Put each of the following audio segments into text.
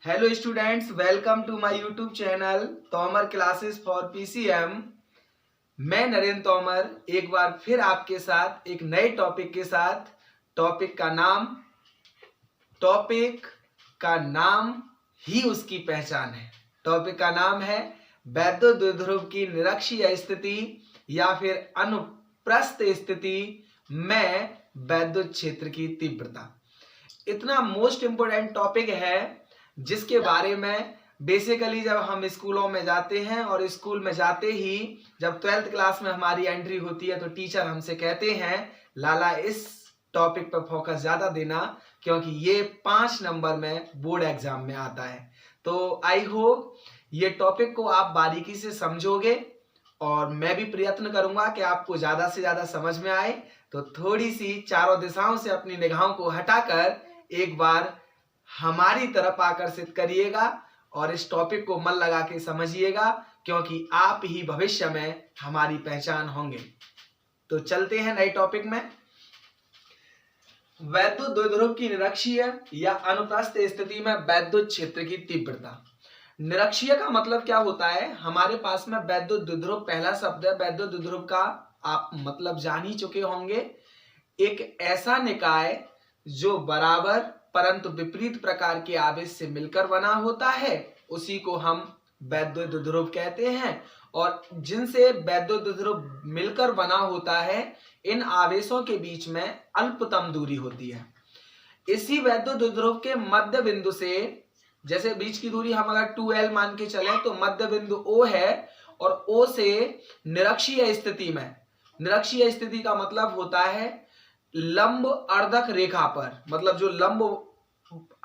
Hello students, welcome to my YouTube channel Tomar classes for PCM. मैं नरेंद्र तोमर एक बार फिर आपके साथ एक नए टॉपिक के साथ। टॉपिक का नाम ही उसकी पहचान है। टॉपिक का नाम है वैद्युत द्विध्रुव की निरक्षीय स्थिति या फिर अनुप्रस्थ स्थिति में वैद्युत क्षेत्र की तीव्रता। इतना मोस्ट इंपोर्टेंट टॉपिक है जिसके बारे में बेसिकली जब हम स्कूलों में जाते हैं और स्कूल में जाते ही जब 12th क्लास में हमारी एंट्री होती है तो टीचर हमसे कहते हैं लाला इस टॉपिक पर फोकस ज्यादा देना क्योंकि ये 5 नंबर में बोर्ड एग्जाम में आता है। तो आई होप ये टॉपिक को आप बारीकी से समझोगे और मैं भी प्रयत्न करूंगा कि आपको ज्यादा से ज्यादा समझ में आए। तो थोड़ी सी चारों दिशाओं से अपनी निगाहों को हटाकर एक बार हमारी तरफ आकर्षित करिएगा और इस टॉपिक को मन लगा के समझिएगा क्योंकि आप ही भविष्य में हमारी पहचान होंगे। तो चलते हैं नए टॉपिक में। वैद्युत द्विध्रुव की निरक्षीय या अनुप्रस्थ स्थिति में वैद्युत क्षेत्र की तीव्रता। निरक्षीय का मतलब क्या होता है? हमारे पास में वैद्युत द्विध्रुव पहला शब्द है। वैद्युत द्विध्रुव का आप मतलब जान ही चुके होंगे, एक ऐसा निकाय जो बराबर परंतु विपरीत प्रकार के आवेश से मिलकर बना होता है, उसी को हम वैद्युत द्विध्रुव कहते हैं। और जिनसे वैद्युत द्विध्रुव मिलकर बना होता है, इन आवेशों के बीच में अल्पतम दूरी होती है। इसी वैद्युत द्विध्रुव के मध्य बिंदु से, जैसे बीच की दूरी हम अगर 2L मान के चले तो मध्य बिंदु O है और O से निरक्षीय स्थिति में, निरक्षीय स्थिति का मतलब होता है लंब अर्धक रेखा पर, मतलब जो लंब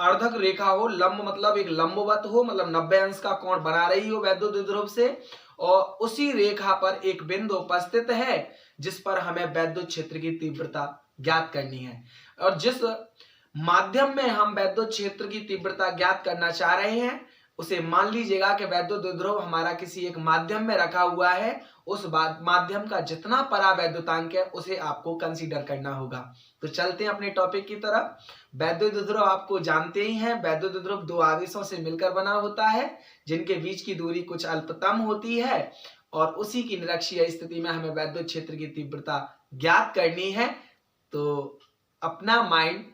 अर्धक रेखा हो, लंब मतलब एक लंबवत हो, मतलब 90 अंश का कोण बना रही हो वैद्युत द्विध्रुव से, और उसी रेखा पर एक बिंदु उपस्थित है जिस पर हमें वैद्युत क्षेत्र की तीव्रता ज्ञात करनी है। और जिस माध्यम में हम वैद्युत क्षेत्र की तीव्रता ज्ञात करना चाह रहे हैं उसे मान लीजिएगा कि वैद्युत द्विध्रुव हमारा किसी एक माध्यम में रखा हुआ है, उस माध्यम का जितना परावैद्युतांक है उसे आपको कंसीडर करना होगा। तो चलते हैं अपने टॉपिक की तरफ। वैद्युत द्विध्रुव आपको जानते ही हैं, वैद्युत द्विध्रुव दो आवेशों से मिलकर बना होता है जिनके बीच की दूरी कुछ अल्पतम होती है और उसी की निरक्षीय स्थिति में हमें वैद्युत क्षेत्र की तीव्रता ज्ञात करनी है। तो अपना माइंड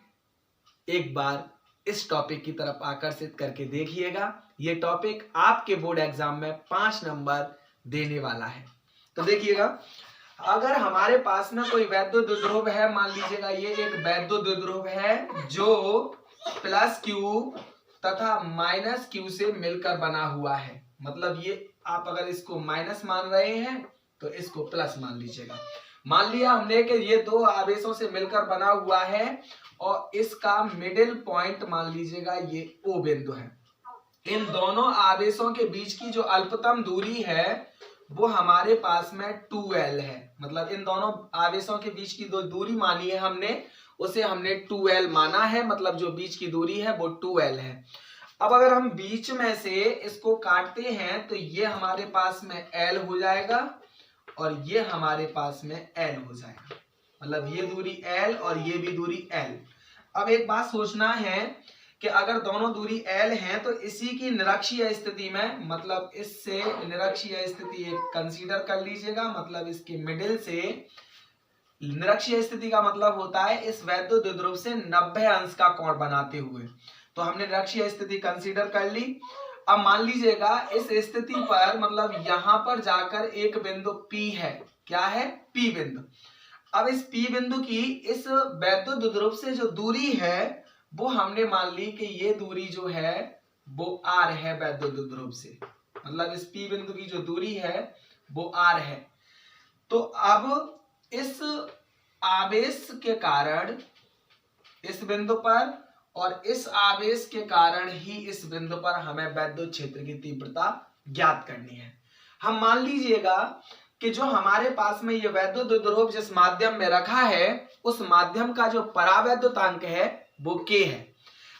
एक बार इस टॉपिक की तरफ आकर्षित करके देखिएगा। ये टॉपिक आपके बोर्ड एग्जाम में 5 नंबर देने वाला है। तो देखिएगा, अगर हमारे पास में कोई वैद्युत द्विध्रुव है, मान लीजिएगा ये एक वैद्युत द्विध्रुव है जो प्लस क्यू तथा माइनस क्यू से मिलकर बना हुआ है, मतलब ये आप अगर इसको माइनस मान रहे हैं तो इसको प्लस मान लीजिएगा। मान लिया हमने कि ये दो आवेशों से मिलकर बना हुआ है और इसका मिडिल पॉइंट मान लीजिएगा ये O बिंदु है। इन दोनों आवेशों के बीच की जो अल्पतम दूरी है वो हमारे पास में 2L है, मतलब इन दोनों आवेशों के बीच की जो दूरी मानी है हमने उसे हमने 2L माना है, मतलब जो बीच की दूरी है वो 2L है। अब अगर हम बीच में से इसको काटते हैं तो ये हमारे पास में L हो जाएगा और ये हमारे पास में L हो जाएगा, मतलब ये दूरी L और ये भी दूरी L। अब एक बात सोचना है कि अगर दोनों दूरी L है तो इसी की निरक्षीय स्थिति में, मतलब इससे निरक्षीय स्थिति एक कंसीडर कर लीजिएगा, मतलब इसके मिडिल से निरक्षीय स्थिति का मतलब होता है इस वैद्युत द्विध्रुव से 90 अंश का कोण बनाते हुए। तो हमने निरक्षीय स्थिति कंसीडर कर ली। अब मान लीजिएगा इस स्थिति पर, मतलब यहां पर जाकर एक बिंदु P है, क्या है? P बिंदु। अब इस P बिंदु की इस वैद्युत द्विध्रुव से जो दूरी है वो हमने मान ली कि ये दूरी जो है वो R है वैद्युत द्विध्रुव से, मतलब इस P बिंदु की जो दूरी है वो R है। तो अब इस आवेश के कारण इस बिंदु पर और इस आवेश के कारण ही इस बिंदु पर हमें वैद्युत क्षेत्र की तीव्रता ज्ञात करनी है। हम मान लीजिएगा कि जो हमारे पास में ये वैद्युत द्विध्रुव जिस माध्यम में रखा है उस माध्यम का जो परावैद्युतांक है वो K है।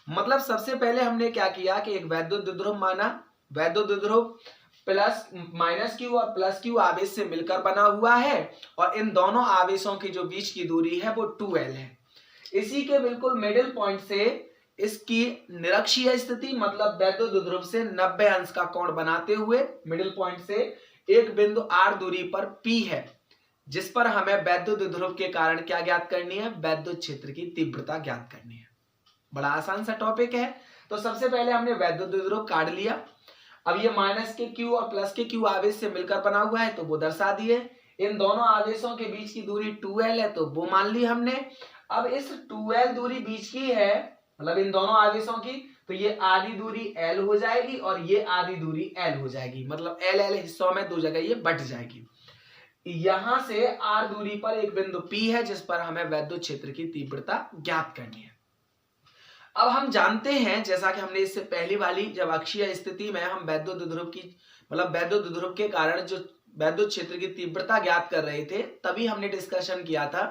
मतलब सबसे पहले हमने क्या किया कि एक वैद्युत द्विध्रुव माना, वैद्युत द्विध्रुव प्लस माइनस क्यू और प्लस क्यू आवेश से मिलकर बना हुआ है और इन दोनों आवेशों की जो बीच की दूरी है वो 2L है। इसी के बिल्कुल मिडिल पॉइंट से इसकी निरक्षीय स्थिति मतलब वैद्युत द्विध्रुव से 90 अंश का कोण बनाते हुए मिडिल पॉइंट से एक बिंदु r दूरी पर P है, जिस पर हमें वैद्युत द्विध्रुव के कारण क्या ज्ञात करनी है, वैद्युत क्षेत्र की तीव्रता ज्ञात करनी है। बड़ा आसान सा टॉपिक है। तो सबसे पहले हमने वैद्युत द्विध्रुव काट लिया। अब ये माइनस के Q और प्लस के Q आवेश से मिलकर बना हुआ है तो वो दर्शा दिए। इन दोनों आवेशों के बीच की दूरी 2L है तो वो मान ली हमने। अब इस 2L दूरी बीच की है, मतलब इन दोनों आवेशों की, तो ये आधी दूरी L हो जाएगी और ये आधी दूरी L हो जाएगी, मतलब L L हिस्सों में दो जगह ये बट जाएगी। यहां से R दूरी पर एक बिंदु P है जिस पर हमें वैद्युत क्षेत्र की तीव्रता ज्ञात करनी है। अब हम जानते हैं, जैसा कि हमने इससे पहली वाली जब अक्षीय स्थिति में हम वैद्युत द्विध्रुव की मतलब वैद्युत द्विध्रुव के कारण जो वैद्युत क्षेत्र की तीव्रता ज्ञात कर रहे थे, तभी हमने डिस्कशन किया था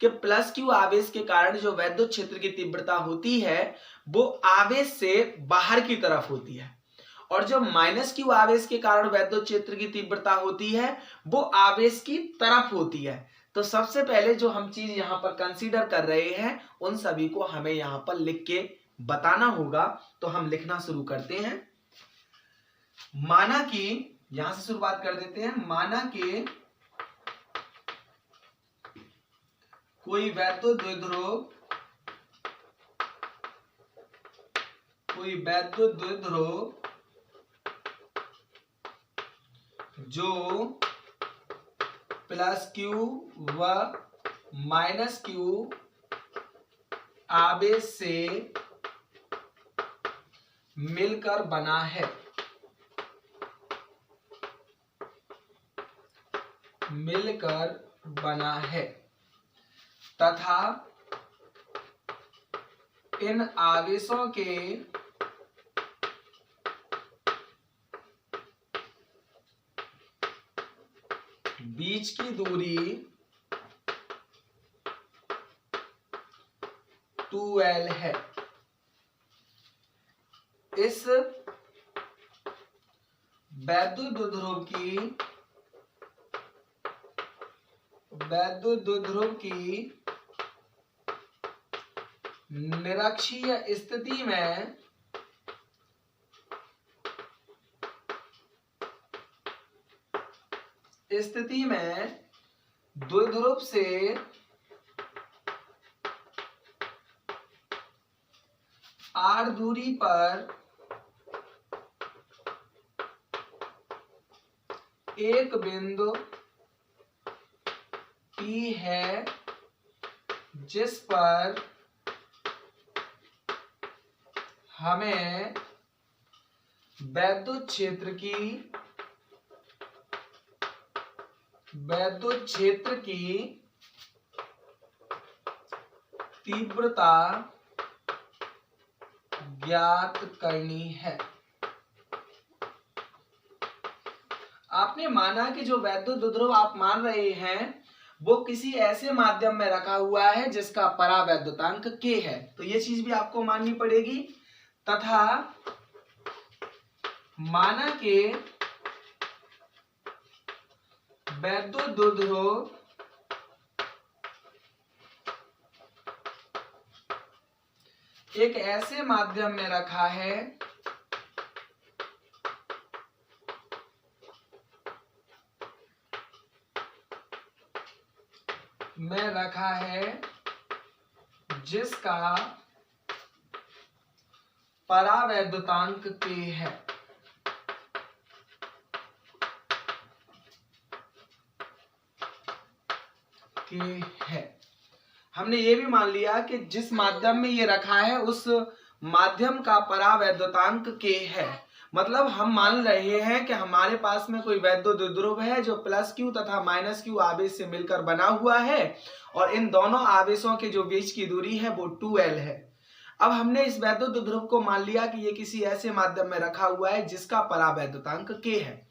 कि प्लस Q आवेश के कारण जो वैद्युत क्षेत्र की तीव्रता होती है वो आवेश से बाहर की तरफ होती है, और जो माइनस Q आवेश के कारण वैद्युत क्षेत्र की तीव्रता होती है वो आवेश की तरफ होती है। तो सबसे पहले जो हम चीज यहां पर कंसीडर कर रहे हैं उन सभी को हमें यहां पर लिख के बताना होगा। तो हम लिखना शुरू करते हैं। माना कि, यहां से शुरुआत कर देते हैं, माना कि कोई वैद्युत द्विध्रुव जो प्लस Q व माइनस Q आवेश से मिलकर बना है तथा इन आवेशों के बीच की दूरी 2L है। इस वैद्युत द्विध्रुव की निरक्षीय स्थिति में द्विध्रुव से R दूरी पर एक बिंदु P है जिस पर हमें वैद्युत क्षेत्र की तीव्रता ज्ञात करनी है। आपने माना कि जो वैद्युत द्विध्रुव आप मान रहे हैं वो किसी ऐसे माध्यम में रखा हुआ है जिसका परावैद्युतांक K है, तो ये चीज भी आपको माननी पड़ेगी। तथा माना कि वैद्युत द्विध्रुव एक ऐसे माध्यम में रखा है जिसका परावैद्युतांक K है। हमने ये भी मान लिया कि जिस माध्यम में ये रखा है उस माध्यम का परावैद्युतांक K है, मतलब हम मान रहे हैं कि हमारे पास में कोई वैद्युत द्विध्रुव है जो प्लस Q तथा माइनस Q आवेश से मिलकर बना हुआ है और इन दोनों आवेशों के जो बीच की दूरी है वो 2L है। अब हमने इस वैद्युत द्विध्रुव को मान लिया कि ये किसी ऐसे माध्यम में रखा हुआ है जिसका परावैद्युतांक K है।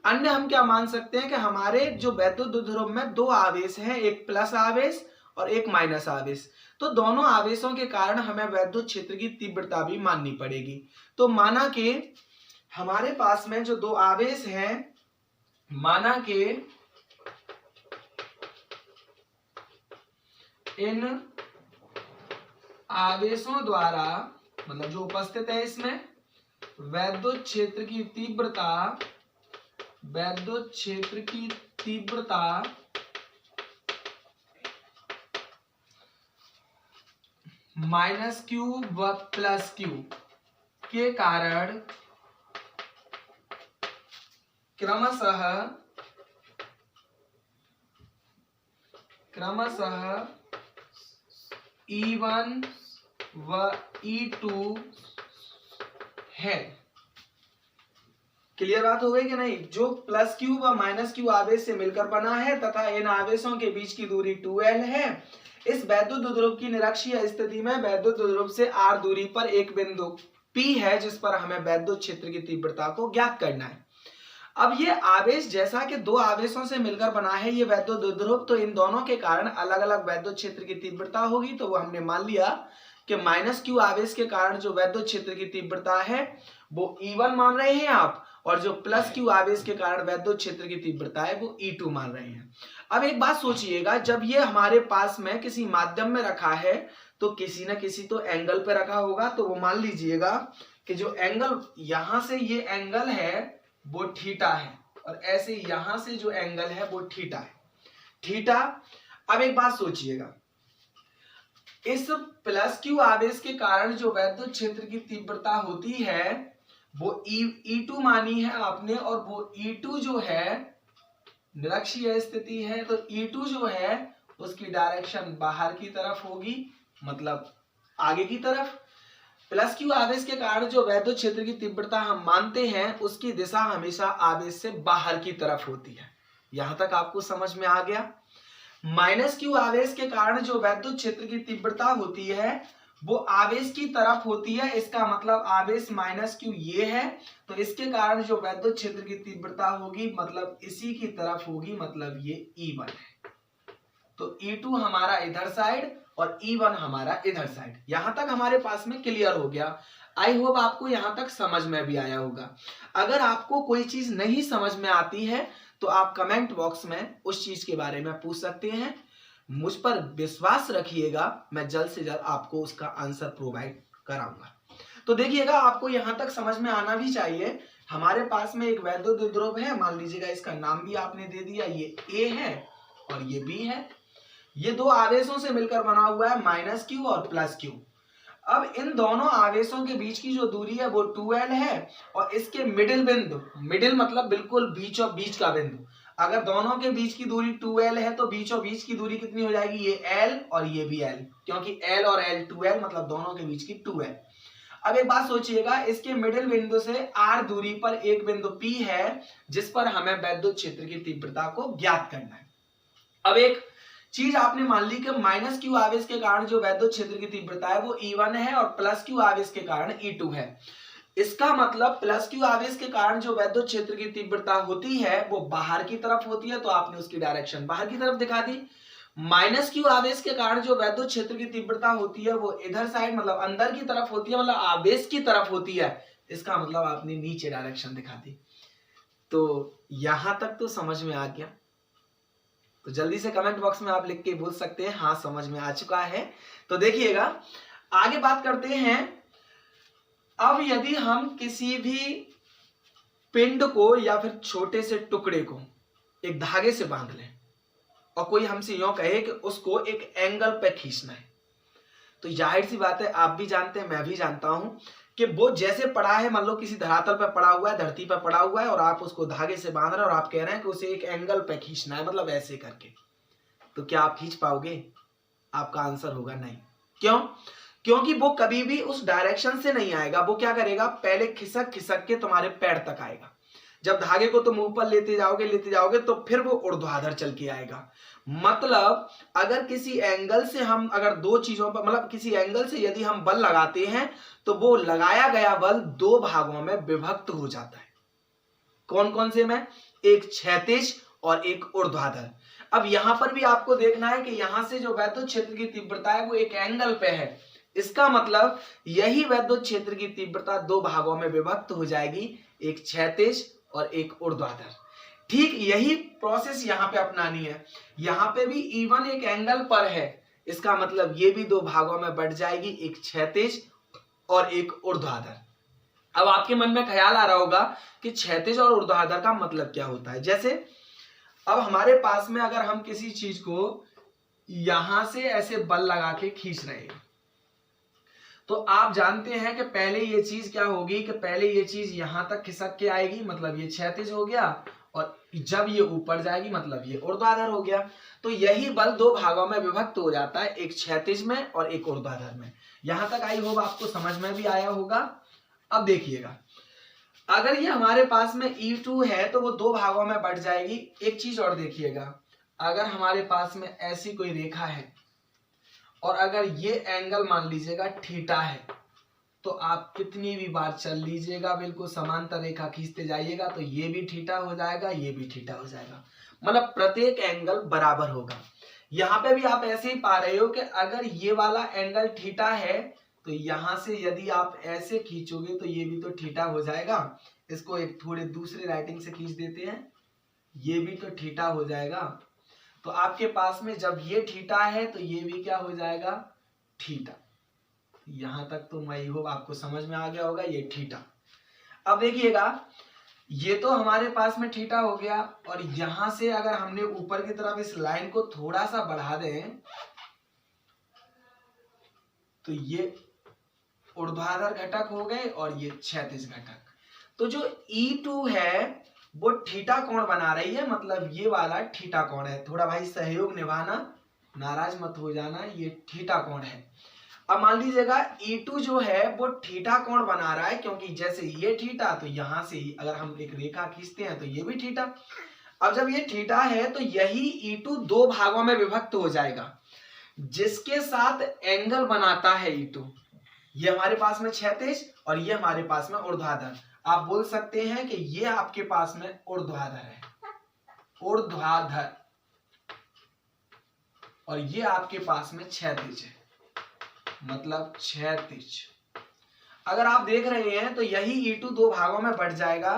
अन्य हम क्या मान सकते हैं कि हमारे जो वैद्युत द्विध्रुव में दो आवेश हैं, एक प्लस आवेश और एक माइनस आवेश, तो दोनों आवेशों के कारण हमें वैद्युत क्षेत्र की तीव्रता भी माननी पड़ेगी। तो माना कि हमारे पास में जो दो आवेश हैं, माना कि इन आवेशों द्वारा मतलब जो उपस्थित है इसमें वैद्युत क्षेत्र की तीव्रता, वैद्युत क्षेत्र की तीव्रता -q व +q के कारण क्रमशः E1 व E2 है। क्लियर बात हो गई कि नहीं? जो +q व -q आवेश से मिलकर बना है तथा इन आवेशों के बीच की दूरी 2l है। इस वैद्युत द्विध्रुव की निरक्षीय स्थिति में वैद्युत द्विध्रुव से r दूरी पर एक बिंदु P है जिस पर हमें वैद्युत क्षेत्र की तीव्रता को ज्ञात करना है। अब ये आवेश जैसा कि दो आवेशों से मिलकर बना है ये वैद्युत द्विध्रुव, तो इन दोनों के कारण अलग अलग वैद्युत क्षेत्र की तीव्रता होगी। तो वो हमने मान लिया कि -q आवेश के कारण जो वैद्युत क्षेत्र की तीव्रता है वो E1 मान रहे हैं आप, और जो +q आवेश के कारण वैद्युत क्षेत्र की तीव्रता है वो E2 मान रहे हैं। अब एक बात सोचिएगा, जब ये हमारे पास में किसी माध्यम में रखा है तो किसी न किसी तो एंगल पे रखा होगा। तो वो मान लीजिएगा कि जो एंगल यहां से ये एंगल है वो थीटा है, और ऐसे यहां से जो एंगल है वो थीटा है, थीटा। अब एक बात सोचिएगा, इस +q आवेश के कारण जो वैद्युत क्षेत्र की तीव्रता होती है वो E2 मानी है आपने, और वो E2 जो है निरक्षीय स्थिति है, तो E2 जो है उसकी डायरेक्शन बाहर की तरफ होगी, मतलब आगे की तरफ। +q आवेश के कारण जो वैद्युत क्षेत्र की तीव्रता हम मानते हैं उसकी दिशा हमेशा आवेश से बाहर की तरफ होती है। यहां तक आपको समझ में आ गया? -q आवेश के कारण जो वैद्युत क्षेत्र की तीव्रता होती है वो आवेश की तरफ होती है। इसका मतलब आवेश -q ये है, तो इसके कारण जो वैद्युत क्षेत्र की तीव्रता होगी मतलब इसी की तरफ होगी, मतलब ये E1 है। तो E2 हमारा इधर साइड और E1 हमारा इधर साइड। यहां तक हमारे पास में क्लियर हो गया। आई होप आपको यहां तक समझ में भी आया होगा। अगर आपको कोई चीज नहीं समझ में आती है तो आप कमेंट बॉक्स में उस चीज के बारे में पूछ सकते हैं। मुझ पर विश्वास रखिएगा, मैं जल्द से जल्द आपको उसका आंसर प्रोवाइड कराऊंगा। तो देखिएगा, आपको यहां तक समझ में आना भी चाहिए। हमारे पास में एक वैद्युत द्विध्रुव है, मान लीजिएगा इसका नाम भी आपने दे दिया, ये A है और ये B है। ये दो आवेशों से मिलकर बना हुआ है -q और +q। अब इन दोनों आवेशों के बीच की जो दूरी है वो 2l है, और इसके मिडिल बिंदु, मिडिल मतलब बिल्कुल बीचों बीच का बिंदु, अगर दोनों के बीच की दूरी 2l है तो बीचों बीच की दूरी कितनी हो जाएगी? ये l और ये भी l, क्योंकि l और l 2l मतलब दोनों के बीच की 2l। अब एक बात सोचिएगा, इसके मिडिल बिंदु से r दूरी पर एक बिंदु P है जिस पर हमें वैद्युत क्षेत्र की तीव्रता को ज्ञात करना है। अब एक चीज आपने मान ली कि -q आवेश के कारण जो वैद्युत क्षेत्र की तीव्रता है वो E1 है और +q आवेश के कारण E2 है। इसका मतलब +q आवेश के कारण जो वैद्युत क्षेत्र की तीव्रता होती है वो बाहर की तरफ होती है, तो आपने उसकी डायरेक्शन बाहर की तरफ दिखा दी। -q आवेश के कारण जो वैद्युत क्षेत्र की तीव्रता होती है वो इधर साइड मतलब अंदर की तरफ होती है, मतलब आवेश की तरफ होती है। इसका मतलब आपने नीचे डायरेक्शन दिखा दी। तो यहां तक तो समझ में आ गया। तो जल्दी से कमेंट बॉक्स में आप लिख के बोल सकते हैं हाँ समझ में आ चुका है। तो देखिएगा, आगे बात करते हैं। अब यदि हम किसी भी पिंड को या फिर छोटे से टुकड़े को एक धागे से बांध लें और कोई हमसे यूं कहे कि उसको एक एंगल पे खींचना है, तो जाहिर सी बात है, आप भी जानते हैं मैं भी जानता हूं कि वो जैसे पड़ा है, मान लो किसी धरातल पे पड़ा हुआ है, धरती पे पड़ा हुआ है, और आप उसको धागे से बांध रहे हैं और आप कह रहे हैं कि उसे एक एंगल पे खींचना है, मतलब ऐसे करके, तो क्या आप खींच पाओगे? आपका आंसर होगा नहीं। क्यों? क्योंकि वो कभी भी उस डायरेक्शन से नहीं आएगा। वो क्या करेगा? पहले खिसक खिसक के तुम्हारे पैर तक आएगा। जब धागे को तुम ऊपर लेते जाओगे तो फिर वो ऊर्ध्वाधर चल के आएगा। मतलब अगर किसी एंगल से हम, अगर दो चीजों पर, मतलब किसी एंगल से यदि हम बल लगाते हैं तो वो लगाया गया बल दो भागों में विभक्त हो जाता है। कौन कौन से में? एक क्षैतिज और एक ऊर्ध्वाधर। अब यहां पर भी आपको देखना है कि यहां से जो वैद्युत क्षेत्र की तीव्रता है वो एक एंगल पे है। इसका मतलब यही वैद्युत क्षेत्र की तीव्रता दो भागों में विभक्त हो जाएगी, एक क्षैतिज और एक ऊर्ध्वाधर। ठीक यही प्रोसेस यहां पे अपनानी है। यहां पे भी E1 एक एंगल पर है, इसका मतलब ये भी दो भागों में बढ़ जाएगी, एक क्षैतिज और एक ऊर्ध्वाधर। अब आपके मन में ख्याल आ रहा होगा कि क्षैतिज और ऊर्ध्वाधर का मतलब क्या होता है। जैसे अब हमारे पास में अगर हम किसी चीज को यहां से ऐसे बल लगा के खींच रहे हैं तो आप जानते हैं कि पहले ये चीज क्या होगी कि पहले ये चीज यहां तक खिसक के आएगी, मतलब ये क्षैतिज हो गया, और जब ये ऊपर जाएगी मतलब ये ऊर्ध्वाधर हो गया। तो यही बल दो भागों में विभक्त हो जाता है, एक क्षैतिज में और एक ऊर्ध्वाधर में। यहां तक आई होगा, आपको समझ में भी आया होगा। अब देखिएगा, अगर ये हमारे पास में E2 है तो वो दो भागों में बट जाएगी। एक चीज और देखिएगा, अगर हमारे पास में ऐसी कोई रेखा है और अगर ये एंगल मान लीजिएगा थीटा है, तो आप कितनी भी बार चल लीजिएगा, बिल्कुल समांतर रेखा खींचते जाइएगा तो ये भी थीटा हो जाएगा, ये भी थीटा हो जाएगा, मतलब प्रत्येक एंगल बराबर होगा। यहाँ पे भी आप ऐसे ही पा रहे हो कि अगर ये वाला एंगल थीटा है तो यहां से यदि आप ऐसे खींचोगे तो ये भी तो थीटा हो जाएगा। इसको एक थोड़े दूसरे राइटिंग से खींच देते हैं, ये भी तो थीटा हो जाएगा। तो आपके पास में जब ये थीटा है तो ये भी क्या हो जाएगा, थीटा। यहां तक तो मैं होप आपको समझ में आ गया होगा, ये थीटा। अब देखिएगा, ये तो हमारे पास में थीटा हो गया, और यहां से अगर हमने ऊपर की तरफ इस लाइन को थोड़ा सा बढ़ा दें तो ये ऊर्ध्वाधर घटक हो गए और ये क्षैतिज घटक। तो जो E2 है वो थीटा कोण बना रही है, मतलब ये वाला थीटा कोण है। थोड़ा भाई सहयोग निभाना, नाराज मत हो जाना, ये थीटा कोण है। अब मान लीजिएगा E2 जो है वो थीटा कोण बना रहा है, क्योंकि जैसे ये थीटा तो यहां से ही अगर हम एक रेखा खींचते हैं तो ये भी थीटा। अब जब ये थीटा है तो यही E2 दो भागों में विभक्त हो जाएगा, जिसके साथ एंगल बनाता है E2। ये हमारे पास में क्षैतिज और ये हमारे पास में ऊर्ध्वाधर। आप बोल सकते हैं कि ये आपके पास में ऊर्ध्वाधर है, ऊर्ध्वाधर, और ये आपके पास में क्षैतिज है, मतलब क्षैतिज। अगर आप देख रहे हैं तो यही E2 दो भागों में बढ़ जाएगा।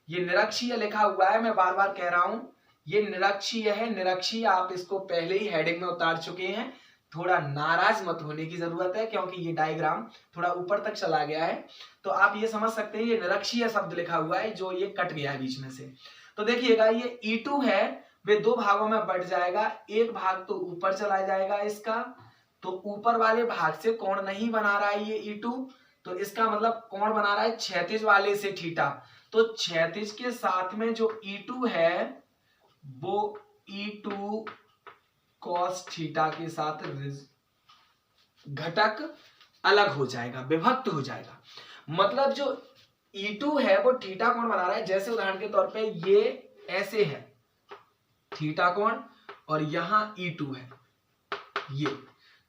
ये निरक्षीय लिखा हुआ है, मैं बार बार कह रहा हूं ये निरक्षीय है। निरक्षीय आप इसको पहले ही हेडिंग में उतार चुके हैं, थोड़ा नाराज मत होने की जरूरत है क्योंकि ये डायग्राम थोड़ा ऊपर तक चला गया है। तो आप ये समझ सकते हैं ये निरक्षीय शब्द लिखा हुआ है जो ये कट गया है बीच में से। तो देखिएगा ये E2 है, वे दो भागों में बढ़ जाएगा। एक भाग तो ऊपर चला जाएगा इसका, तो ऊपर वाले भाग से कोण नहीं बना रहा है ये E2, तो इसका मतलब कोण बना रहा है क्षैतिज वाले से थीटा। तो क्षैतिज के साथ में जो E2 है वो E2 cos थीटा के साथ घटक अलग हो जाएगा, विभक्त हो जाएगा। मतलब जो E2 है वो थीटा कोण बना रहा है। जैसे उदाहरण के तौर पे ये ऐसे है थीटा कोण और यहां E2 है ये,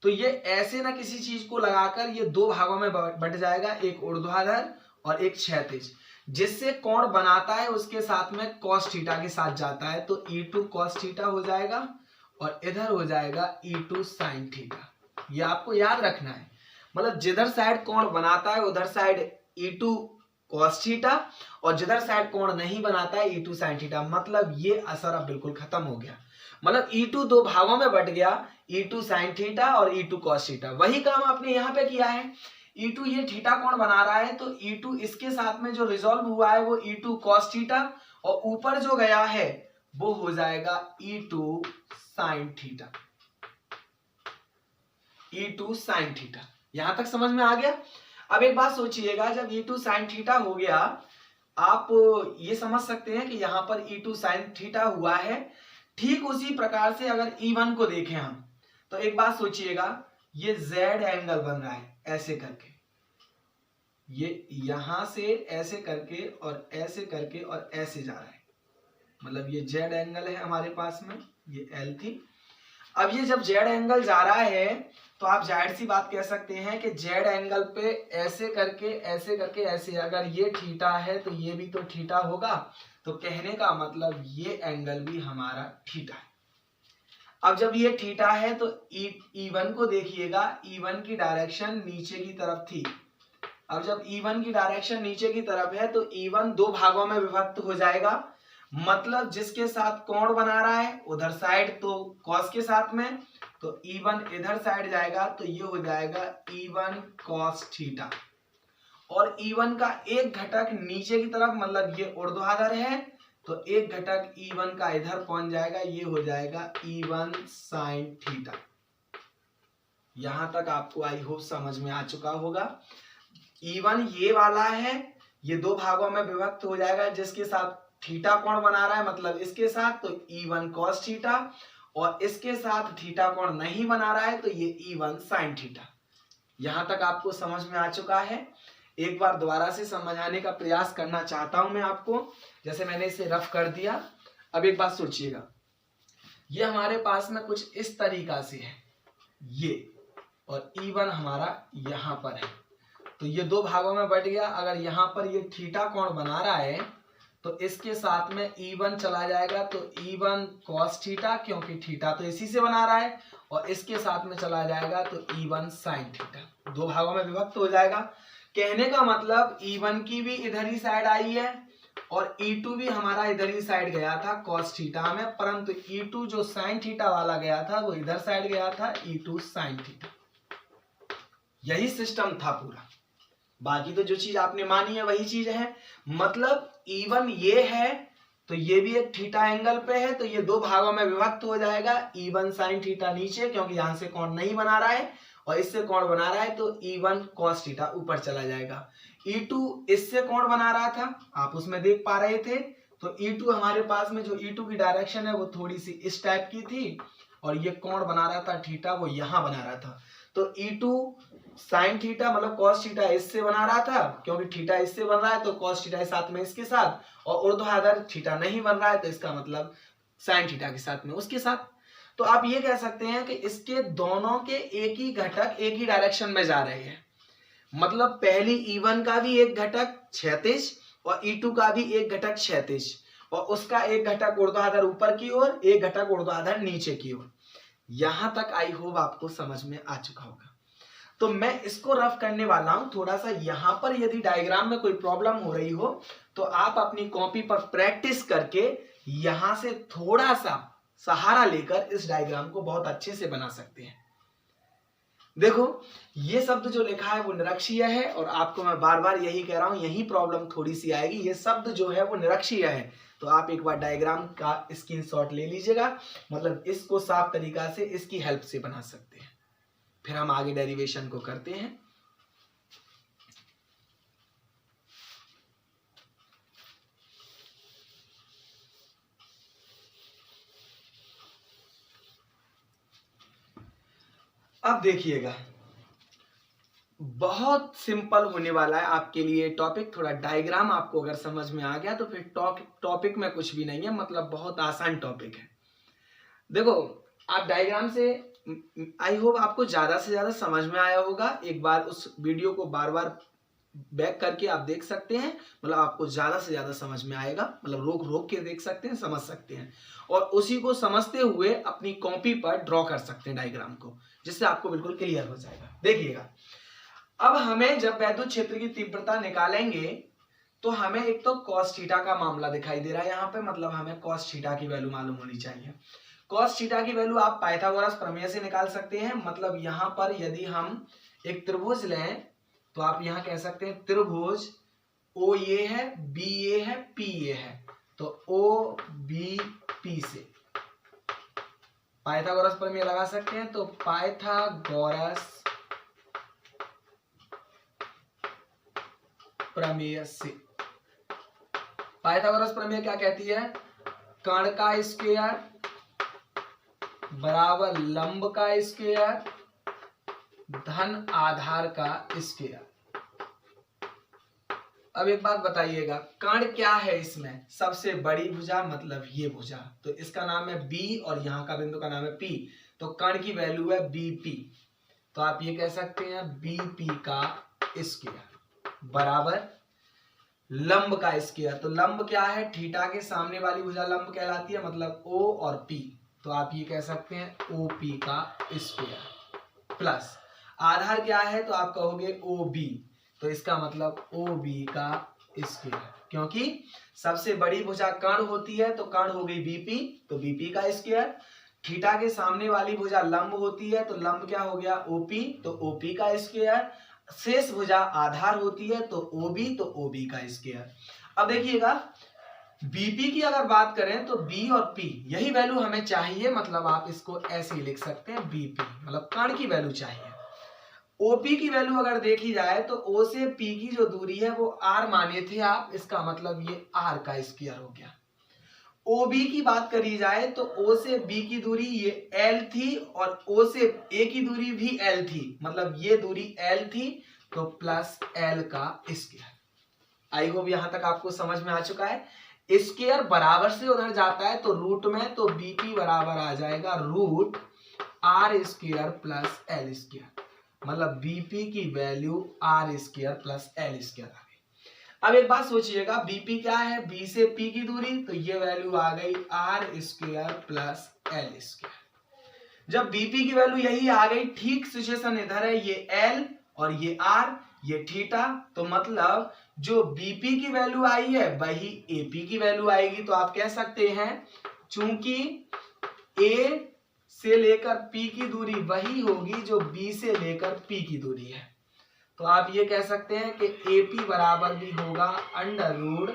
तो ये ऐसे ना किसी चीज को लगाकर ये दो भागों में बट जाएगा, एक ऊर्ध्वाधर और एक क्षैतिज। जिससे कोण बनाता है उसके साथ में cos थीटा के साथ जाता है, तो E2 cos थीटा हो जाएगा और इधर हो जाएगा E2 sin थीटा। ये आपको याद रखना है, मतलब जिधर साइड कोण बनाता है उधर साइड E2 cos थीटा और जिधर साइड कोण नहीं बनाता है E2 sin थीटा। मतलब ये असर अब बिल्कुल खत्म हो गया, मतलब E2 दो भागों में बट गया, E2 sin थीटा और E2 cos थीटा। वही काम आपने यहाँ पे किया है। E2 ये थीटा कोण बना रहा है तो E2 इसके साथ में जो रिजॉल्व हुआ है वो E2 cos थीटा, और ऊपर जो गया है वो हो जाएगा E2 sin theta, E2 sin theta. यहां तक समझ में आ गया। अब एक बात सोचिएगा, जब E2 sin थीटा हो गया, आप ये समझ सकते हैं कि यहां पर E2 sin थीटा हुआ है। ठीक उसी प्रकार से अगर E1 को देखें हम, तो एक बात सोचिएगा, ये Z एंगल बन रहा है ऐसे करके, ये यहां से ऐसे करके और ऐसे करके और ऐसे जा रहा है, मतलब ये Z एंगल है हमारे पास में, ये L थी। अब ये जब Z एंगल जा रहा है तो आप जाहिर सी बात कह सकते हैं कि Z एंगल पे ऐसे करके ऐसे, अगर ये थीटा है तो ये भी तो थीटा होगा, तो कहने का मतलब ये एंगल भी हमारा थीटा है। अब जब ये थीटा है तो E1 को देखिएगा, E1 की डायरेक्शन नीचे की तरफ थी। अब जब E1 की डायरेक्शन नीचे की तरफ है तो E1 दो भागों में विभक्त हो जाएगा, मतलब जिसके साथ कोण बना रहा है उधर साइड तो cos के साथ में, तो E1 इधर साइड जाएगा तो ये हो जाएगा E1 cos थीटा। और E1 का एक घटक नीचे की तरफ, मतलब ये ऊर्ध्वाधर है, तो एक घटक E1 का इधर पहुंच जाएगा, ये हो जाएगा E1 sin थीटा। यहां तक आपको आई होप समझ में आ चुका होगा। E1 ये वाला है, ये दो भागों में विभक्त हो जाएगा, जिसके साथ थीटा कोण बना रहा है, मतलब इसके साथ तो E1 cos थीटा, और इसके साथ थीटा कोण नहीं बना रहा है तो ये E1 sin थीटा। यहां तक आपको समझ में आ चुका है। एक बार दोबारा से समझाने का प्रयास करना चाहता हूं मैं आपको, जैसे मैंने इसे रफ कर दिया। अब एक बात सोचिएगा, ये हमारे पास में कुछ इस तरीका से है ये, और E1 हमारा यहां पर है, तो ये दो भागों में बट गया। अगर यहां पर ये थीटा कोण बना रहा है तो इसके साथ में E1 चला जाएगा, तो E1 cos थीटा, क्योंकि थीटा तो इसी से बना रहा है, और इसके साथ में चला जाएगा तो E1 sin थीटा। दो भागों में विभक्त हो जाएगा। कहने का मतलब E1 की भी इधर ही साइड आई है और E2 भी हमारा इधर ही साइड गया था cos थीटा में, परंतु E2 जो sin थीटा वाला गया था वो इधर साइड गया था, E2 sin थीटा। यही सिस्टम था पूरा। बाकी तो जो चीज आपने मानी है वही चीज है। मतलब E1 ये है तो ये भी एक थीटा एंगल पे है, तो ये दो भागों में विभक्त हो जाएगा। E1 sin थीटा नीचे, क्योंकि यहां से कोण नहीं बना रहा है, और इससे कोण बना रहा है, तो E1 cos थीटा ऊपर चला जाएगा। E2 इससे कोण बना रहा था, आप उसमें देख पा रहे थे, तो E2 हमारे पास में जो E2 की डायरेक्शन है वो थोड़ी सी इस टाइप की थी, और ये कोण बना रहा था थीटा, वो यहां बना रहा था। तो E2 sin थीटा मतलब cos थीटा इससे बना रहा था, क्योंकि थीटा इससे बन रहा है तो cos थीटा साथ में इसके साथ, और ऊर्ध्वाधर थीटा नहीं बन रहा है तो इसका मतलब sin थीटा के साथ में उसके साथ। तो आप ये कह सकते हैं कि इसके दोनों के एक ही घटक एक ही डायरेक्शन में जा रहे हैं। मतलब पहली E1 का भी एक घटक क्षैतिज और E2 का भी एक घटक क्षैतिज, और उसका एक घटक ऊर्ध्वाधर ऊपर की ओर, एक घटक ऊर्ध्वाधर नीचे की ओर। यहां तक आई होप आपको समझ में आ चुका होगा। तो मैं इसको रफ करने वाला हूं थोड़ा सा। यहां पर यदि डायग्राम में कोई प्रॉब्लम हो रही हो तो आप अपनी कॉपी पर प्रैक्टिस करके यहां से थोड़ा सा सहारा लेकर इस डायग्राम को बहुत अच्छे से बना सकते हैं। देखो ये शब्द जो लिखा है वो निरक्षीय है, और आपको मैं बार बार यही कह रहा हूं, यही प्रॉब्लम थोड़ी सी आएगी। ये शब्द जो है वो निरक्षीय है, तो आप एक बार डायग्राम का स्क्रीनशॉट ले लीजिएगा, मतलब इसको साफ तरीका से इसकी हेल्प से बना सकते हैं। फिर हम आगे डेरिवेशन को करते हैं। अब देखिएगा बहुत सिंपल होने वाला है आपके लिए टॉपिक। थोड़ा डायग्राम आपको अगर समझ में आ गया तो फिर टॉपिक में कुछ भी नहीं है, मतलब बहुत आसान टॉपिक है। देखो आप डायग्राम से आई होप आपको ज्यादा से ज्यादा समझ में आया होगा। एक बार उस वीडियो को बार बार बैक करके आप देख सकते हैं, मतलब आपको ज्यादा से ज्यादा समझ में आएगा। मतलब रोक रोक के देख सकते हैं, समझ सकते हैं, और उसी को समझते हुए अपनी कॉपी पर ड्रॉ कर सकते हैं डायग्राम को, जिससे आपको बिल्कुल क्लियर हो जाएगा। देखिएगा अब हमें जब वैद्युत क्षेत्र की तीव्रता निकालेंगे तो हमें एक तो cos थीटा का मामला दिखाई दे रहा है यहाँ पे, मतलब हमें cos थीटा की वैल्यू मालूम होनी चाहिए। cos थीटा की वैल्यू आप पाइथागोरस प्रमेय से निकाल सकते हैं। मतलब यहाँ पर यदि हम एक त्रिभुज लें तो आप यहाँ कह सकते हैं त्रिभुज ओ ये है, बी ये है, पी ये है, तो ओ बी पी से पाइथागोरस प्रमेय लगा सकते हैं। तो पाइथागोरस प्रमेय से, पाइथागोरस प्रमेय क्या कहती है? कर्ण का स्क्वायर बराबर लंब का स्क्वायर धन आधार का स्क्वायर। अब एक बात बताइएगा, कर्ण क्या है इसमें? सबसे बड़ी भुजा, मतलब ये भुजा, तो इसका नाम है बी और यहाँ का बिंदु का नाम है पी, तो कर्ण की वैल्यू है बीपी। तो आप ये कह सकते हैं बीपी का स्क्वायर बराबर लंब का स्क्वायर। तो लंब क्या है? थीटा के सामने वाली भुजा लंब कहलाती है, मतलब ओ और पी, तो आप ये कह सकते हैं ओपी का स्क्वायर प्लस आधार क्या है? तो आप कहोगे ओ बी, तो इसका मतलब ओ बी का स्क्वायर, क्योंकि सबसे बड़ी भुजा कर्ण होती है, तो कर्ण हो गई बीपी, तो बीपी का स्क्वायर। थीटा के सामने वाली भुजा लंब होती है, तो लंब क्या हो गया? ओपी, तो ओपी का स्क्वायर। शेष भुजा आधार होती है तो OB तो OB का स्क्वायर। अब देखिएगा BP की अगर बात करें तो B और P यही वैल्यू हमें चाहिए, मतलब आप इसको ऐसे ही लिख सकते हैं BP, मतलब कण की वैल्यू चाहिए। OP की वैल्यू अगर देखी जाए तो O से P की जो दूरी है वो R माने थे आप, इसका मतलब ये R का स्क्वायर हो गया। OB की बात करी जाए तो O से B की दूरी ये L थी और O से A की दूरी भी L थी, मतलब ये दूरी L थी तो प्लस L का स्क्वायर। आई होप यहां तक आपको समझ में आ चुका है। स्क्वायर बराबर से उधर जाता है तो रूट में, तो BP बराबर आ जाएगा root R square plus L square, मतलब BP की value R square plus L square आ गई। अब एक बात सोचिएगा, BP क्या है, B से P की दूरी, तो ये वैल्यू आ गई R square plus L square. जब BP की वैल्यू यही आ गई, ठीक सिचुएशन इधर है, ये L और ये R, ये थीटा, तो मतलब जो BP की वैल्यू आई है वही AP की वैल्यू आएगी। तो आप कह सकते हैं चूंकि A से लेकर P की दूरी वही होगी जो B से लेकर P की दूरी है, तो आप ये कह सकते हैं कि AP बराबर भी होगा under root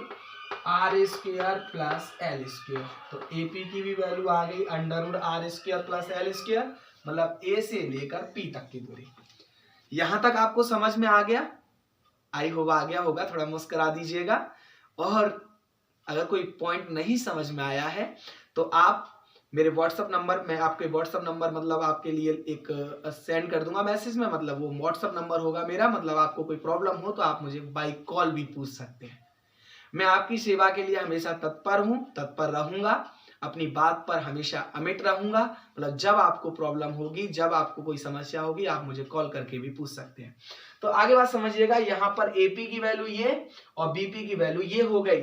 R square plus L square. तो AP की भी वैल्यू आ गई under root R square plus L square, मतलब A से लेकर P तक की दूरी। यहां तक आपको समझ में आ गया? आई होप आ गया होगा, थोड़ा मुस्कुरा दीजिएगा। और अगर कोई पॉइंट नहीं समझ में आया है तो आप मेरे व्हाट्सएप नंबर, मैं आपके व्हाट्सएप नंबर मतलब आपके लिए एक सेंड कर दूंगा मैसेज में, मतलब वो व्हाट्सएप नंबर होगा मेरा, मतलब आपको कोई प्रॉब्लम हो तो आप मुझे बाय कॉल भी पूछ सकते हैं। मैं आपकी सेवा के लिए हमेशा तत्पर हूं, तत्पर रहूंगा, अपनी बात पर हमेशा अमिट रहूंगा। मतलब जब आपको प्रॉब्लम होगी, जब आपको कोई समस्या होगी, आप मुझे कॉल करके भी पूछ सकते हैं। तो आगे बात समझिएगा, यहाँ पर AP की वैल्यू ये और BP की वैल्यू ये हो गई।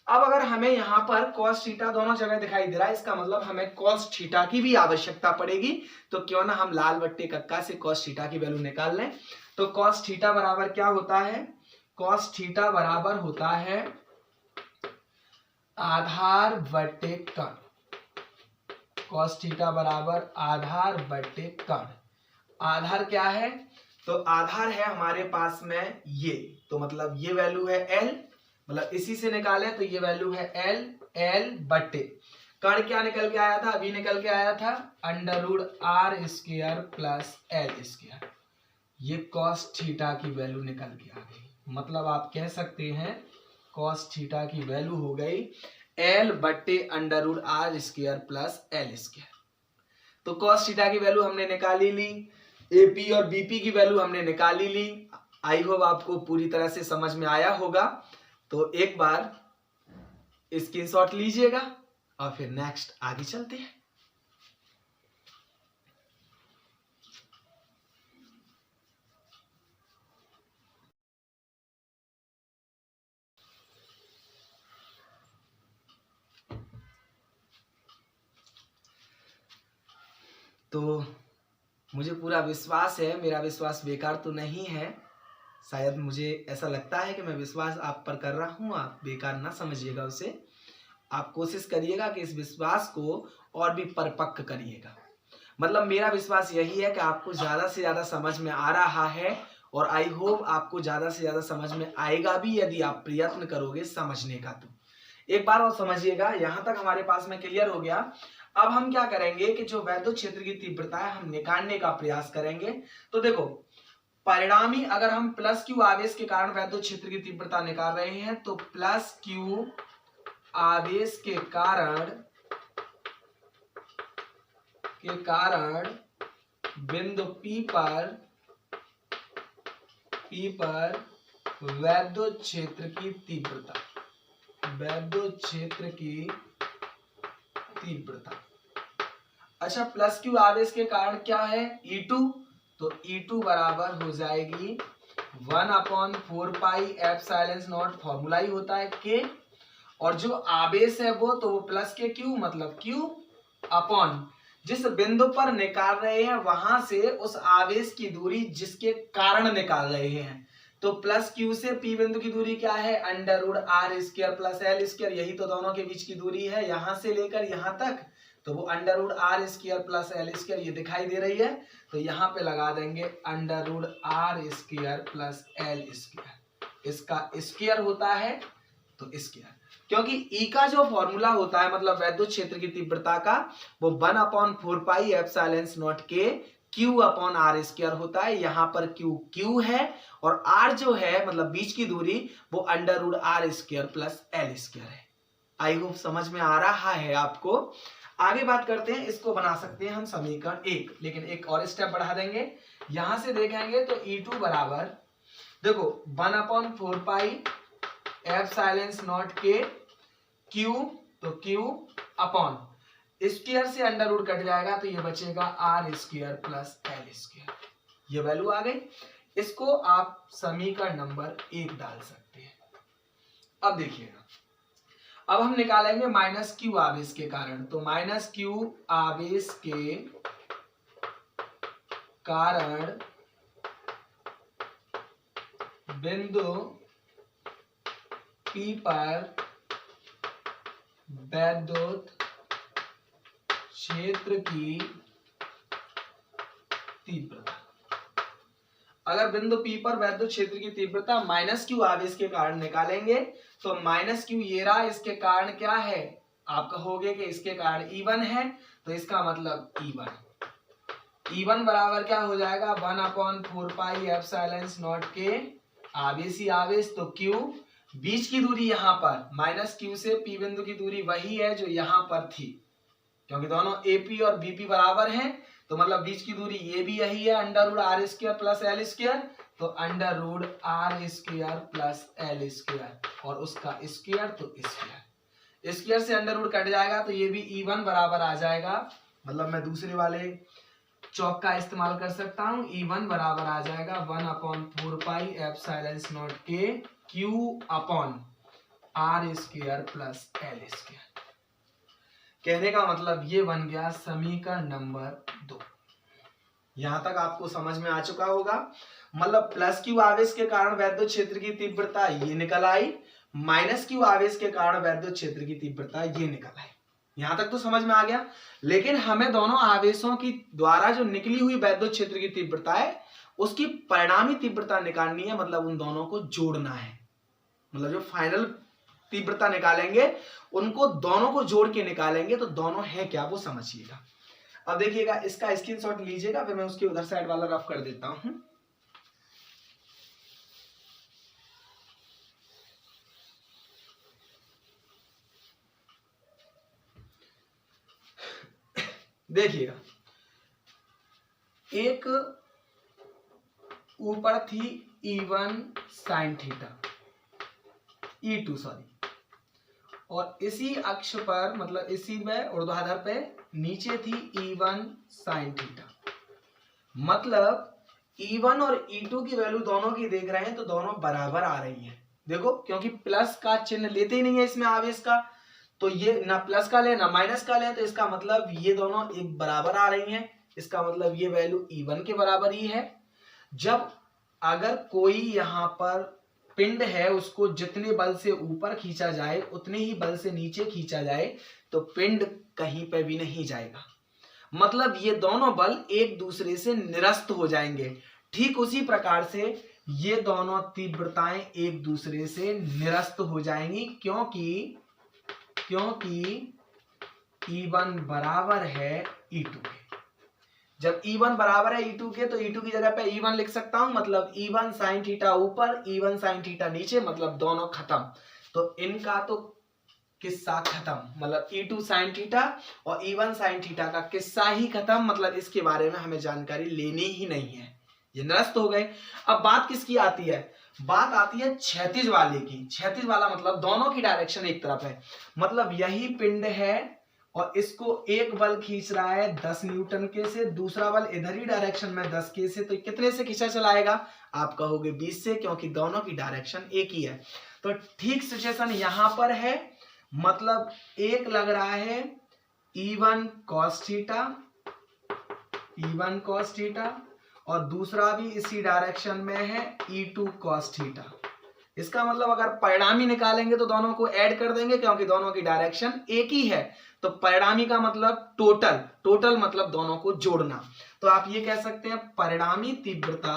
अब अगर हमें यहाँ पर cos थीटा दोनों जगह दिखाई दे रहा है, इसका मतलब हमें cos थीटा की भी आवश्यकता पड़ेगी। तो क्यों ना हम लाल बट्टे कक्का से cos थीटा की वैल्यू निकाल लें। तो cos थीटा बराबर क्या होता है, cos थीटा बराबर होता है आधार बट्टे कण। cos थीटा बराबर आधार बट्टे कण। आधार क्या है, तो आधार है हमारे पास में ये, तो मतलब ये वैल्यू है L, मतलब इसी से निकाले तो ये वैल्यू है L बट्टे कण क्या निकल के आया था, अभी निकल के आया था under root R square plus L square. ये cos थीटा की वैल्यू निकल के आ गई, मतलब आप कह सकते हैं cos थीटा की वैल्यू हो गई L बट्टे under root R square plus L square. तो cos थीटा की वैल्यू हमने निकाली ली, AP और BP की वैल्यू हमने निकाली ली। आई होप आपको पूरी तरह से समझ में आया होगा। तो एक बार स्क्रीनशॉट लीजिएगा और फिर नेक्स्ट आगे चलते हैं। तो मुझे पूरा विश्वास है, मेरा विश्वास बेकार तो नहीं है। शायद मुझे ऐसा लगता है कि मैं विश्वास आप पर कर रहा हूं, आप बेकार ना समझिएगा उसे। आप कोशिश करिएगा कि इस विश्वास को और भी परिपक्व करिएगा। मतलब मेरा विश्वास यही है कि आपको ज्यादा से ज्यादा समझ में आ रहा है, और आई होप आपको ज्यादा से ज्यादा समझ में आएगा भी यदि आप प्रयत्न करोगे समझने का। तो एक बार और समझिएगा, यहां तक हमारे पास में क्लियर हो गया। अब हम क्या करेंगे कि जो वैद्युत क्षेत्र की तीव्रता है हम निकालने का प्रयास करेंगे। तो देखो, परिणामी अगर हम प्लस क्यू आवेश के कारण वैद्युत क्षेत्र की तीव्रता निकाल रहे हैं, तो प्लस क्यू आवेश के कारण बिंदु P पर वैद्युत क्षेत्र की तीव्रता, अच्छा प्लस क्यू आवेश के कारण क्या है E2, तो E2 बराबर हो जाएगी 1/4 एप्सिलॉन नॉट, फॉर्मूला ही होता है K, और जो आवेश है वो तो वो प्लस के क्यू, मतलब Q अपॉन जिस बिंदु पर निकाल रहे हैं वहां से उस आवेश की दूरी जिसके कारण निकाल रहे हैं। तो प्लस क्यू से P बिंदु की दूरी क्या है, under root R square plus L square, यही तो दोनों के बीच की दूरी है यहां से लेकर यहां तक। तो वो under root R square plus L square ये दिखाई दे रही है, तो यहाँ पे लगा देंगे under root R square plus L square. इसका स्क्वायर होता है तो स्क्वायर, क्योंकि ई का जो फॉर्मूला होता है मतलब वैद्युत क्षेत्र की तीव्रता का, वो 1/4 पाई एप्सिलॉन नॉट के क्यू अपॉन आर स्क्वायर होता है। यहाँ पर क्यू है और आर जो है मतलब बीच की दूरी वो under root R square plus L square है। आई होप समझ में आ रहा है आपको। आगे बात करते हैं, इसको बना सकते हैं हम समीकरण 1, लेकिन एक और स्टेप बढ़ा देंगे। यहां से देखेंगे तो E2 बराबर देखो 1/4 पाई एप्सिलॉन नॉट के क्यू, तो क्यू अपॉन स्क्वायर से अंडर रूट कट जाएगा तो ये बचेगा R square plus L square. ये वैल्यू आ गई। इसको आप समीकरण नंबर 1 डाल सकते हैं। अब देखिएगा, अब हम निकालेंगे माइनस क्यू आवेश के कारण। तो माइनस क्यू आवेश के कारण बिंदु P पर वैद्युत क्षेत्र की तीव्रता। अगर बिंदु P पर वैद्युत क्षेत्र की तीव्रता माइनस क्यू आवेश के कारण निकालेंगे तो माइनस क्यू ये रहा, इसके कारण क्या है आप कहोगे कि इसके कारण E1 है, तो इसका मतलब E1 बराबर क्या हो जाएगा 1/4 पाई एप्सिलॉन नॉट के आवेश ही आवेश, तो Q बीच की दूरी यहाँ पर माइनस क्यू से P बिंदु की दूरी वही है जो यहाँ पर थी, क्योंकि दोनों AP और BP बराबर हैं, तो मतलब बीच की दूरी ये भी यही है under root R square plus L square, तो under root R square plus L square और उसका स्क्वायर तो स्क्वायर। स्क्वायर से अंडर रूट कट जाएगा तो ये भी E1 बराबर आ जाएगा, मतलब मैं दूसरे वाले चौक का इस्तेमाल कर सकता हूँ। E1 बराबर आ जाएगा 1/4 पाई एप्सिलॉन नॉट के Q upon R square plus L square. कहने का मतलब ये बन गया समीकरण नंबर 2। यहां तक आपको समझ में आ चुका होगा। मतलब प्लस क्यू आवेश के कारण वैद्युत क्षेत्र की तीव्रता ये निकल आई, माइनस क्यू आवेश के कारण वैद्युत क्षेत्र की तीव्रता ये निकल आई। यहां तक तो समझ में आ गया। लेकिन हमें दोनों आवेशों की द्वारा जो निकली हुई वैद्युत क्षेत्र की तीव्रता है उसकी परिणामी तीव्रता निकालनी है, मतलब उन दोनों को जोड़ना है। मतलब जो फाइनल तीव्रता निकालेंगे उनको दोनों को जोड़ के निकालेंगे, तो दोनों है क्या वो समझिएगा। अब देखिएगा, इसका स्क्रीनशॉट लीजिएगा, फिर मैं उसके उधर साइड वाला रफ कर देता हूं। देखिएगा, एक ऊपर थी E1 sin theta, E2 sorry, और इसी अक्ष पर मतलब इसी में ऊर्ध्वाधर पे नीचे थी E1 sin थीटा। मतलब E1 और E2 की वैल्यू दोनों की देख रहे हैं तो दोनों बराबर आ रही है। देखो, क्योंकि प्लस का चिन्ह लेते ही नहीं है इसमें आवेश का, तो ये ना प्लस का ले ना माइनस का ले, तो इसका मतलब ये दोनों एक बराबर आ रही हैं। इसका मतलब ये वैल्यू E1 के बराबर ही है। जब अगर कोई यहाँ पर पिंड है उसको जितने बल से ऊपर खींचा जाए उतने ही बल से नीचे खींचा जाए तो पिंड कहीं पे भी नहीं जाएगा। मतलब ये दोनों बल एक दूसरे से निरस्त हो जाएंगे। ठीक उसी प्रकार से ये दोनों तीव्रताएं एक दूसरे से निरस्त हो जाएंगी, क्योंकि E1 बराबर है E2 के। जब E1 बराबर है E2 के तो E2 की जगह पे E1 लिख सकता हूं, मतलब E1 sin थीटा ऊपर E1 sin थीटा नीचे, मतलब दोनों खत्म। तो इनका तो किस्सा खत्म, मतलब E2 sin थीटा और E1 sin थीटा का किस्सा ही खत्म। मतलब इसके बारे में हमें जानकारी लेनी ही नहीं है, ये निरस्त हो गए। अब बात किसकी आती है? बात आती है क्षैतिज वाले की। क्षैतिज वाला मतलब दोनों की डायरेक्शन एक तरफ है, मतलब यही पिंड है और इसको एक बल खींच रहा है 10 न्यूटन के से, दूसरा बल इधर ही डायरेक्शन में 10 के से, तो कितने से खींचा चलाएगा? आप कहोगे 20 से, क्योंकि दोनों की डायरेक्शन एक ही है। तो ठीक सिचुएशन यहां पर है, मतलब एक लग रहा है E1 cos थीटा और दूसरा भी इसी डायरेक्शन में है E2 cos थीटा। इसका मतलब अगर परिणामी निकालेंगे तो दोनों को ऐड कर देंगे क्योंकि दोनों की डायरेक्शन एक ही है। तो परिणामी का मतलब टोटल, टोटल मतलब दोनों को जोड़ना। तो आप ये कह सकते हैं परिणामी तीव्रता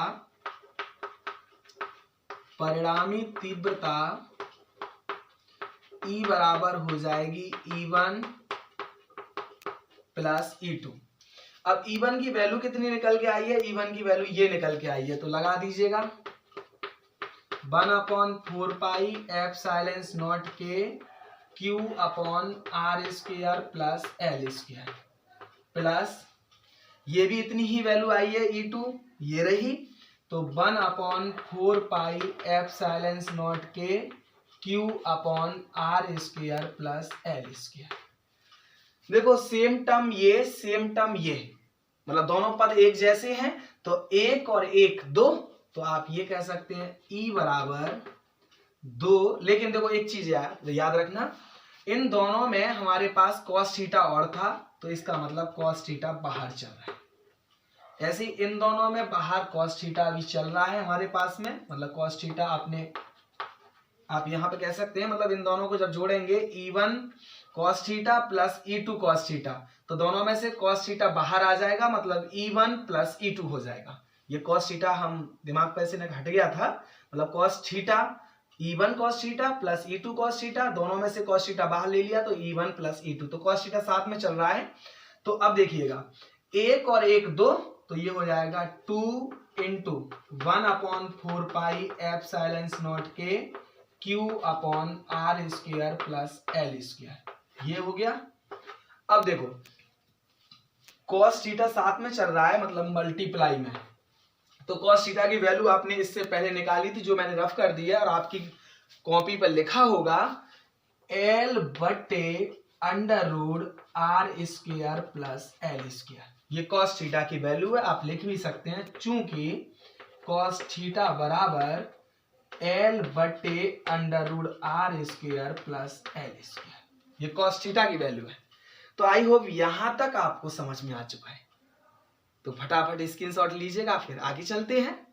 E बराबर हो जाएगी E1 प्लस E2। अब E1 की वैल्यू कितनी निकल के आई है? E1 की वैल्यू ये निकल के आई है, तो लगा दीजिएगा 1/4 पाई एप्सिलॉन नॉट के Q upon R square plus L square plus ये भी इतनी ही वैल्यू आई है E2, ये रही, तो 1/4 पाई एप्सिलॉन नॉट के Q upon R square plus L square. देखो सेम टर्म ये, सेम टर्म ये, मतलब दोनों पद एक जैसे हैं, तो एक और एक दो, तो आप ये कह सकते हैं E बराबर 2। लेकिन देखो एक चीज याद रखना, इन दोनों में हमारे पास cos थीटा और था, तो इसका मतलब cos थीटा बाहर चल रहा है। ऐसे ही इन दोनों में बाहर cos थीटा अभी चल रहा है हमारे पास में, मतलब cos थीटा आप यहां पे कह सकते हैं, मतलब इन दोनों को जब जोड़ेंगे E1 cos theta plus E2 cos theta, तो दोनों में से cos थीटा बाहर आ जाएगा, मतलब E1 प्लस E2 हो जाएगा। ये cos थीटा हम दिमाग पे से हट गया था, मतलब cos theta E1 cos theta plus E2 cos theta, दोनों में से cos थीटा बाहर ले लिया तो E1 प्लस E2, तो cos थीटा साथ में चल रहा है। तो अब देखिएगा एक और एक दो, तो ये हो जाएगा 2 इंटू 1/4 पाई एप्सिलॉन नॉट के Q upon R square plus L square, ये हो गया। अब देखो cos थीटा साथ में चल रहा है, मतलब मल्टीप्लाई में, तो cos थीटा की वैल्यू आपने इससे पहले निकाली थी, जो मैंने रफ कर दी है, और आपकी कॉपी पर लिखा होगा L बटे under root R square plus L square. ये cos थीटा की वैल्यू है, आप लिख भी सकते हैं, चूंकि cos थीटा बराबर L बटे under root R square plus L square, ये cos थीटा की वैल्यू है। तो आई होप यहां तक आपको समझ में आ चुका है, तो फटाफट स्क्रीनशॉट लीजिएगा, फिर आगे चलते हैं।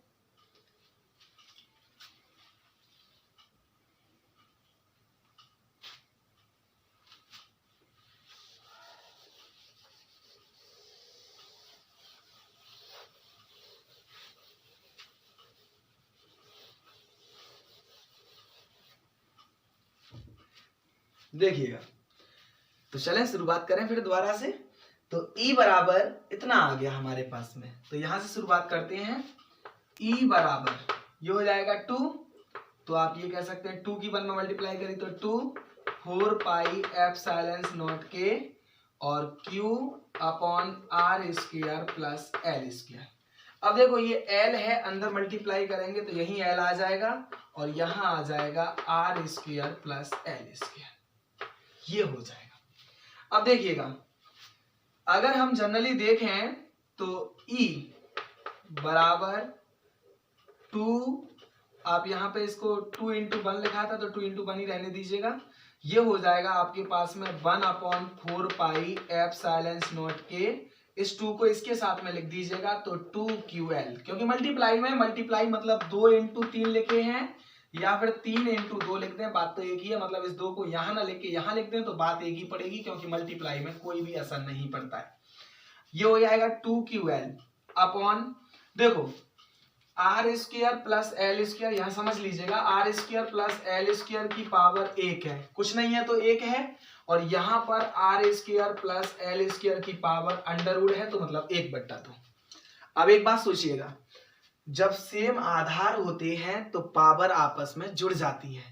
देखिएगा, तो चलें शुरुआत करें फिर दोबारा से। तो E बराबर इतना आ गया हमारे पास में, तो यहां से शुरुआत करते हैं। E बराबर ये हो जाएगा 2, तो आप ये कह सकते हैं 2 की 1 में मल्टीप्लाई करें तो 2/4 पाई एप्सिलॉन नॉट के और Q upon R square plus L square. अब देखो ये L है, अंदर मल्टीप्लाई करेंगे तो यही L आ जाएगा और यहां आ जाएगा R square plus L square, ये हो जाएगा। अब देखिएगा, अगर हम जनरली देखें तो E बराबर 2, आप यहां पे इसको 2 इंटू 1 लिखा था तो 2 इंटू 1 ही रहने दीजिएगा। ये हो जाएगा आपके पास में 1/4 पाई एप्सिलॉन नॉट के, इस 2 को इसके साथ में लिख दीजिएगा तो 2QL, क्योंकि मल्टीप्लाई में, मल्टीप्लाई मतलब 2 इंटू 3 लिखे हैं या फिर 3 इंटू 2 लिख दें, बात तो एक ही है। मतलब इस 2 को यहां ना लिख के यहां लिख दें तो बात एक ही पड़ेगी, क्योंकि मल्टीप्लाई में कोई भी असर नहीं पड़ता है। ये हो जाएगा 2QL अपॉन, देखो R square plus L square, यहां समझ लीजिएगा R square plus L square की पावर 1 है, कुछ नहीं है तो 1 है, और यहां पर R square plus L square की पावर अंडर रूट है, तो मतलब 1/2। अब एक बात सोचिएगा, जब सेम आधार होते हैं तो पावर आपस में जुड़ जाती है।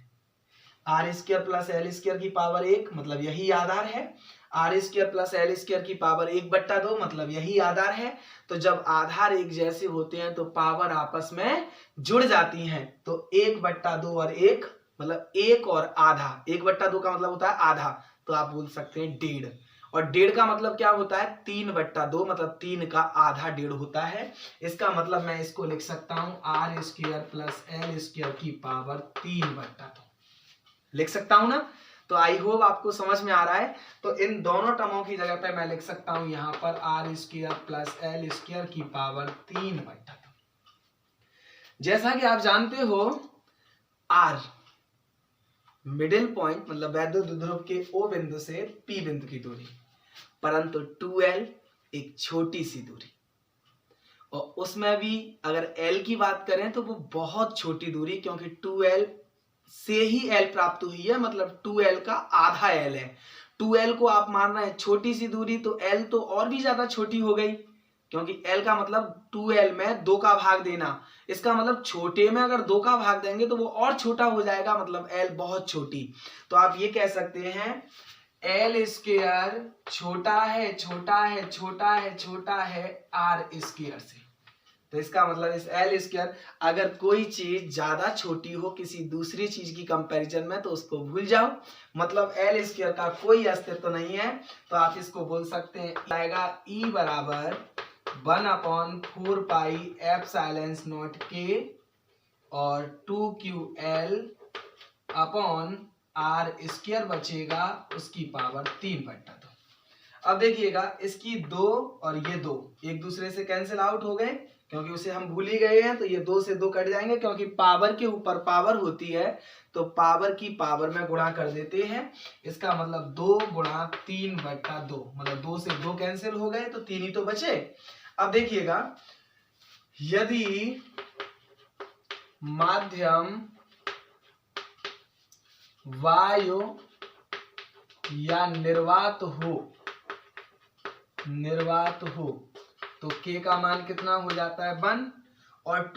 R square plus L square की पावर 1, मतलब यही आधार है। R square plus L square की पावर 1/2, मतलब यही आधार है। तो जब आधार एक जैसे होते हैं तो पावर आपस में जुड़ जाती हैं, तो 1/2 और 1 मतलब 1 और आधा, 1/2 का मतलब होता है आधा, तो आप बोल सकते हैं 1.5, और 1.5 का मतलब क्या होता है 3/2, मतलब 3 का आधा 1.5 होता है। इसका मतलब मैं इसको लिख सकता हूं R square plus L square की पावर 3/2, लिख सकता हूं ना। तो आई होप आपको समझ में आ रहा है। तो इन दोनों टर्मों की जगह पे मैं लिख सकता हूं यहां पर R square plus L square की पावर 3/2। जैसा कि आप जानते हो आर मिडिल पॉइंट मतलब वैद्युत द्विध्रुव के ओ बिंदु से पी बिंदु की दूरी, परंतु 2l एक छोटी सी दूरी, और उसमें भी अगर l की बात करें तो वो बहुत छोटी दूरी, क्योंकि 2l से ही l प्राप्त हुई है, मतलब 2l का आधा l है। 2l को आप मान रहे हैं छोटी सी दूरी, तो l तो और भी ज्यादा छोटी हो गई, क्योंकि l का मतलब 2l में 2 का भाग देना, इसका मतलब छोटे में अगर 2 का भाग देंगे तो वो और छोटा हो जाएगा, मतलब l बहुत छोटी। तो आप ये कह सकते हैं l स्क्वायर छोटा है छोटा है छोटा है छोटा है आर स्क्वायर से। तो इसका मतलब इस l स्क्वायर, अगर कोई चीज ज्यादा छोटी हो किसी दूसरी चीज की कंपैरिजन में तो उसको भूल जाओ, मतलब l स्क्वायर का कोई अस्तित्व नहीं है। तो आप इसको बोल सकते हैं आएगा E बराबर 1/4 पाई एप्सिलॉन नॉट k और 2ql अपॉन आर स्क्वायर बचेगा उसकी पावर 3/2। अब देखिएगा इसकी 2 और ये 2 एक दूसरे से कैंसिल आउट हो गए, क्योंकि उसे हम भूल ही गए हैं, तो ये 2 से 2 कट जाएंगे, क्योंकि पावर के ऊपर पावर होती है तो पावर की पावर में गुणा कर देते हैं। इसका मतलब 2 गुणा 3/2, मतलब 2 से 2 कैंसिल हो गए तो 3 ही तो बचे। अब देखिएगा यदि माध्यम वायु या निर्वात हो तो k का मान कितना हो जाता है 1, और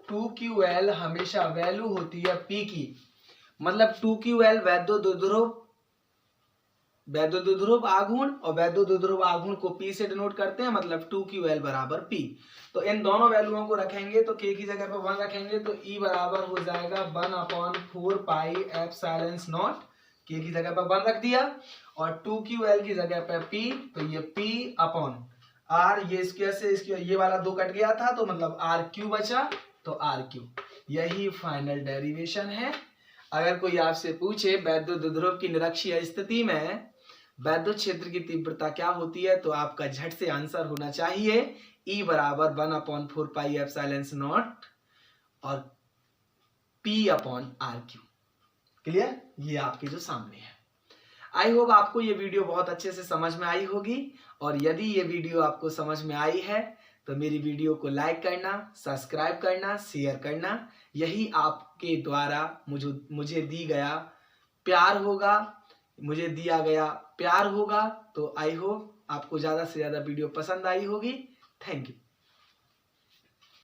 2ql हमेशा वैल्यू होती है p की, मतलब 2ql वैद्युत द्विध्रुव आघूर्ण, और वैद्युत द्विध्रुव आघूर्ण को p से डिनोट करते हैं, मतलब 2ql बराबर p। तो इन दोनों वैल्यूओं को रखेंगे तो k की जगह पर 1 रखेंगे तो E बराबर हो जाएगा 1/4 पाई एप्सिलॉन नॉट, k की जगह पर 1 रख दिया, और 2ql की जगह पर p, तो ये p अपॉन r, ये स्क्वायर से स्क्वायर ये वाला 2 कट गया था तो मतलब rq बचा, तो rq। यही फाइनल डेरिवेशन है। अगर कोई आपसे पूछे वैद्युत द्विध्रुव की निरक्षीय स्थिति में वैद्युत क्षेत्र की तीव्रता क्या होती है, तो आपका झट से आंसर होना चाहिए E बराबर 1/4 पाई एप्सिलॉन नॉट और P अपॉन RQ। क्लियर? ये आपके जो सामने है। आई होप आपको ये वीडियो बहुत अच्छे से समझ में आई होगी, और यदि ये वीडियो आपको समझ में आई है तो मेरी वीडियो को लाइक करना, सब्सक्राइब करना, शेयर करना। यही आपके द्वारा मुझे दिया गया प्यार होगा। तो आई होप आपको ज़्यादा से ज़्यादा वीडियो पसंद आई होगी। Thank you.